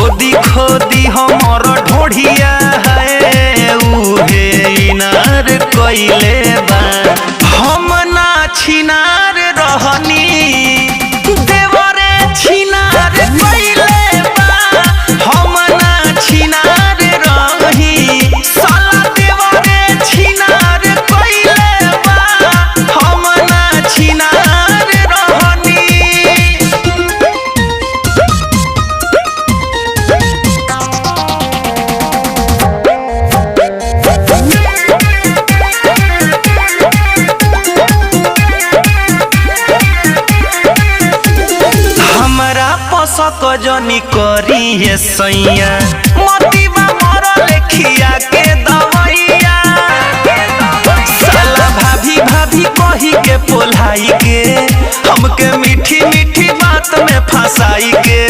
खोदी खोदी हमर ढोढ़िया है उहे इनार कइले बा। हम ना छिनार रहनी देवरे छिनार कइले बा। हम ना छिनार रही साला देवरे छिनार कइले बा। हम ना छिनार रहनी। हमरा पसक जनी करी है सैया मतीबा मरल खिया के दवैया। साला भाभी भाभी कही के पोलाई के हमके मीठी मीठी बात में फंसाई के